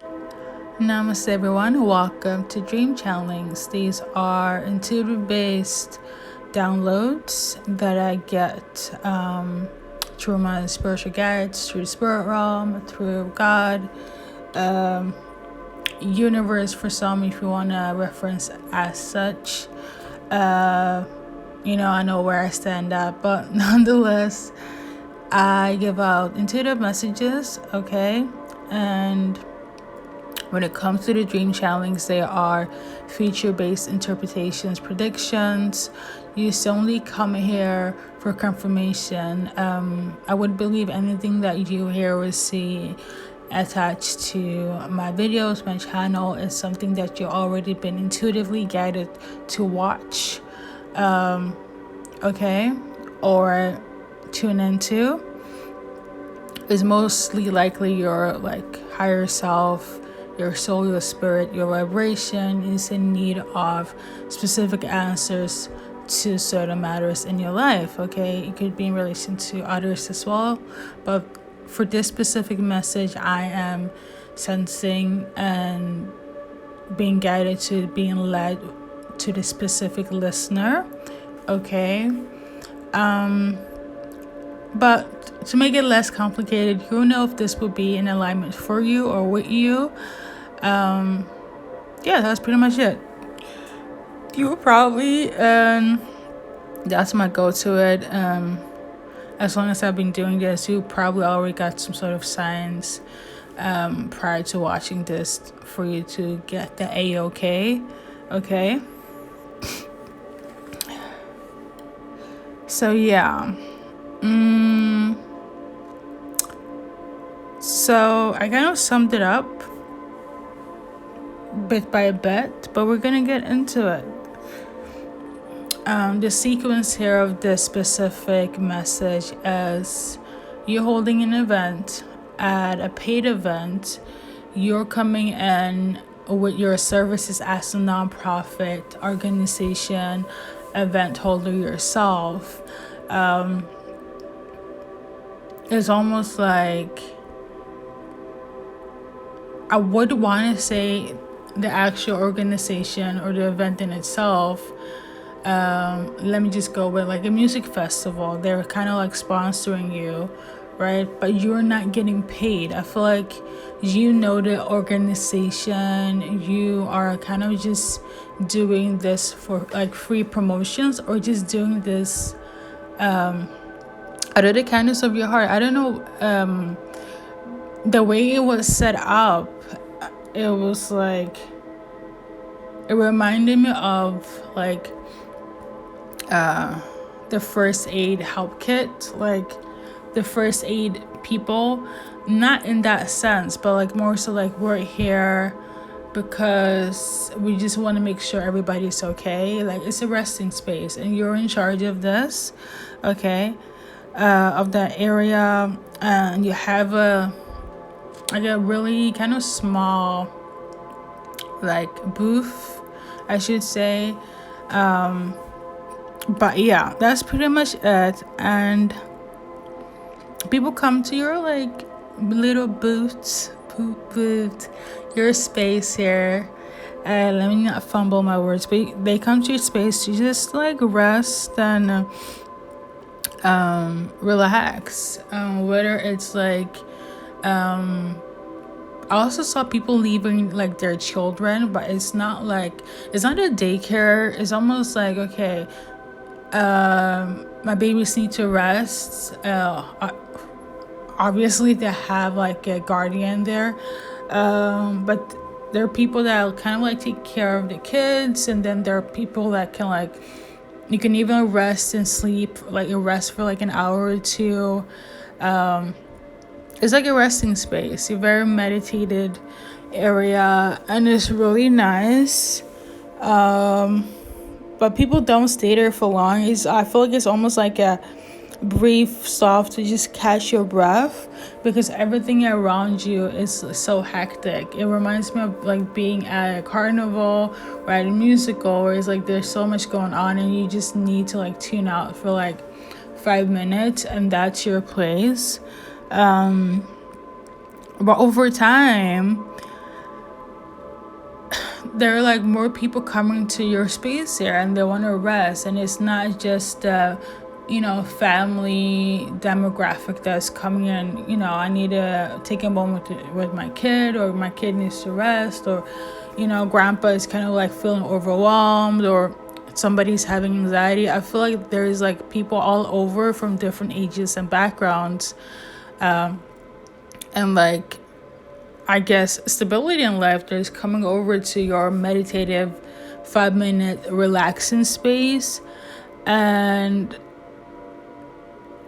Namaste everyone, welcome to Dream Channelings. These are intuitive based downloads that I get through my spiritual guides, through the spirit realm, through God, universe for some if you want to reference as such. I know where I stand at, but nonetheless, I give out intuitive messages, okay? And when it comes to the dream channelings, they are future-based interpretations, predictions. You only come here for confirmation. I would believe anything that you hear or see attached to my videos, my channel, is something that you've already been intuitively guided to watch, okay, or tune into. Is mostly likely your higher self, your soul, your spirit, your vibration is in need of specific answers to certain matters in your life, okay? It could be in relation to others as well, but for this specific message, I am sensing and being guided to being led to the specific listener, okay? But to make it less complicated, you'll know if this will be in alignment for you or with you. That's pretty much it. You will probably, that's my go-to it. As long as I've been doing this, you probably already got some sort of signs prior to watching this for you to get the A-OK, okay? So yeah. So I kind of summed it up bit by bit, but we're gonna get into it. The sequence here of this specific message is you're holding an event at a paid event. You're coming in with your services as a nonprofit organization, event holder yourself. It's almost like I would want to say the actual organization or the event in itself. Let me just go with like a music festival. They're kind of like sponsoring you, right? But you're not getting paid. I feel like the organization, you are kind of just doing this for like free promotions or just doing this out of the kindness of your heart. I don't know, the way it was set up, it was like, it reminded me of like the first aid help kit, like the first aid people, not in that sense, but like more so like we're here because we just want to make sure everybody's okay. Like it's a resting space and you're in charge of this, okay, of that area, and you have a really kind of small like booth, I should say, but yeah, that's pretty much it. And people come to your like little booth, your space here. Let me not fumble my words, but they come to your space to just like rest and relax. Whether it's like I also saw people leaving like their children, but it's not a daycare. It's almost like, okay, my babies need to rest. Obviously they have like a guardian there, but there are people that kind of like take care of the kids, and then there are people that can like, you can even rest and sleep, like rest for like an hour or two. It's like a resting space, a very meditated area, and it's really nice. But people don't stay there for long. I feel like it's almost like a brief stop to just catch your breath, because everything around you is so hectic. It reminds me of like being at a carnival or at a musical, where it's like there's so much going on and you just need to like tune out for like 5 minutes, and that's your place. But over time, there are like more people coming to your space here, and they want to rest, and it's not just family demographic that's coming in. I need to take a moment with my kid, or my kid needs to rest, or grandpa is kind of like feeling overwhelmed, or somebody's having anxiety. I feel like there's like people all over from different ages and backgrounds, and like, I guess, stability in life that is coming over to your meditative 5-minute relaxing space. And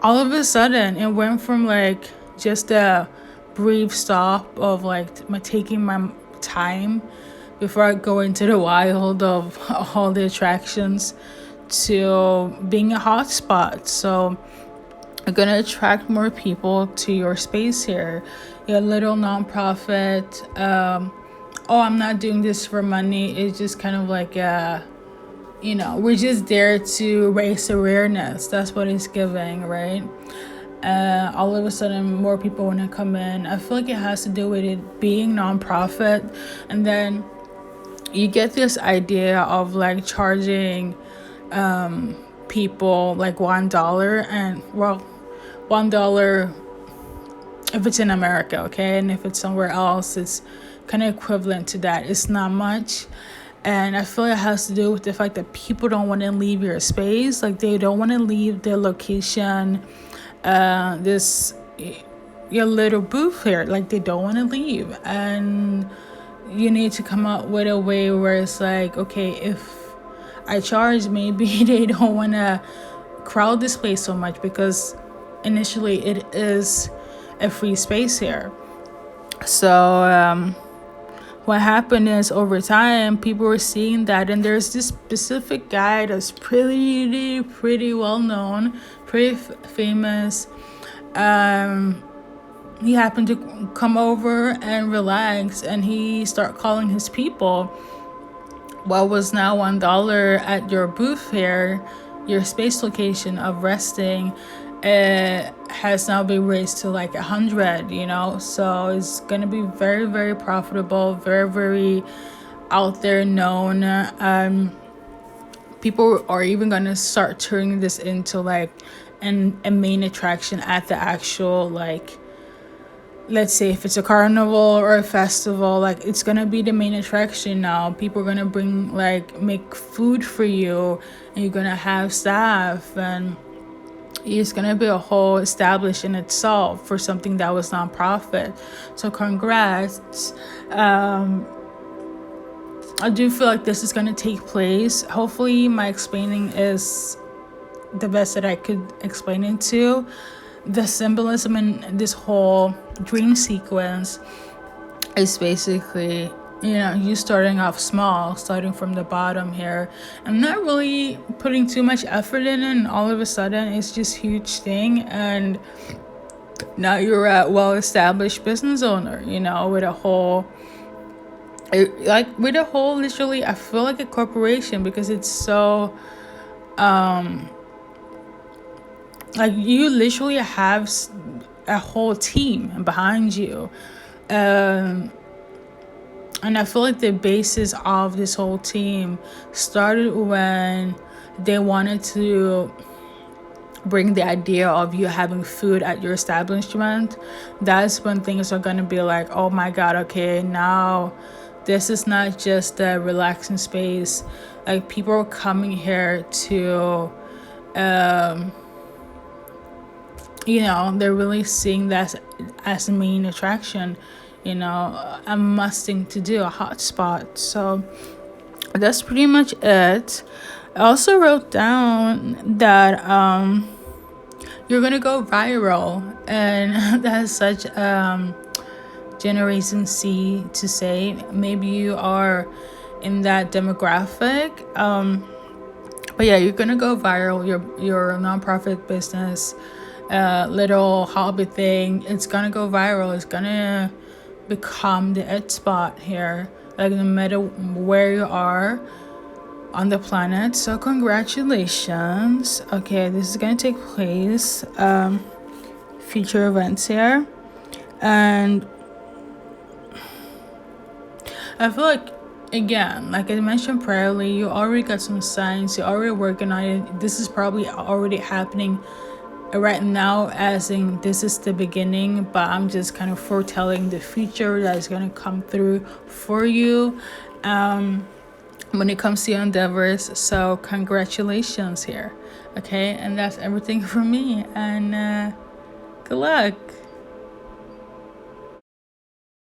all of a sudden it went from like just a brief stop of like taking my time before I go into the wild of all the attractions to being a hotspot. So you're gonna attract more people to your space here. Your little nonprofit. I'm not doing this for money. It's just kind of like we're just there to raise awareness. That's what it's giving, right? All of a sudden more people want to come in. I feel like it has to do with it being nonprofit, and then you get this idea of like charging people like $1, and $1 if it's in America, okay? And if it's somewhere else, it's kind of equivalent to that. It's not much. And I feel it has to do with the fact that people don't want to leave your space. Like, they don't want to leave their location, your little booth here. Like, they don't want to leave. And you need to come up with a way where it's like, okay, if I charge, maybe they don't want to crowd this place so much, because initially it is a free space here. So what happened is, over time, people were seeing that, and there's this specific guy that's pretty well known, pretty famous. He happened to come over and relax, and he started calling his people. What was now $1 at your booth here, your space location of resting, has now been raised to like 100, so it's gonna be very, very profitable, very, very out there known. People are even gonna start turning this into like a main attraction at the actual, like, let's say if it's a carnival or a festival, like, it's gonna be the main attraction now. People are gonna make food for you, and you're gonna have staff, and it's going to be a whole established in itself for something that was nonprofit. So congrats. I do feel like this is going to take place. Hopefully my explaining is the best that I could explain it to. The symbolism in this whole dream sequence is basically, you starting off small, starting from the bottom here, and not really putting too much effort in it, and all of a sudden it's just huge thing, and now you're a well-established business owner, with a whole, literally, I feel like a corporation, because it's so, like, you literally have a whole team behind you. And I feel like the basis of this whole team started when they wanted to bring the idea of you having food at your establishment. That's when things are going to be like, oh my God, okay, now this is not just a relaxing space. Like, people are coming here to, they're really seeing that as a main attraction. A must thing to do, a hotspot. So that's pretty much it. I also wrote down that you're gonna go viral, and that's such Generation C to say. Maybe you are in that demographic, but yeah, you're gonna go viral. Your nonprofit business, little hobby thing, it's gonna go viral. It's gonna become the it spot here, like, no matter where you are on the planet. So congratulations. Okay, this is gonna take place, future events here, and I feel like again, like I mentioned previously, you already got some signs, you're already working on it. This is probably already happening right now, as in this is the beginning, but I'm just kind of foretelling the future that is going to come through for you when it comes to your endeavors. So congratulations here. Okay, and that's everything from me, and good luck.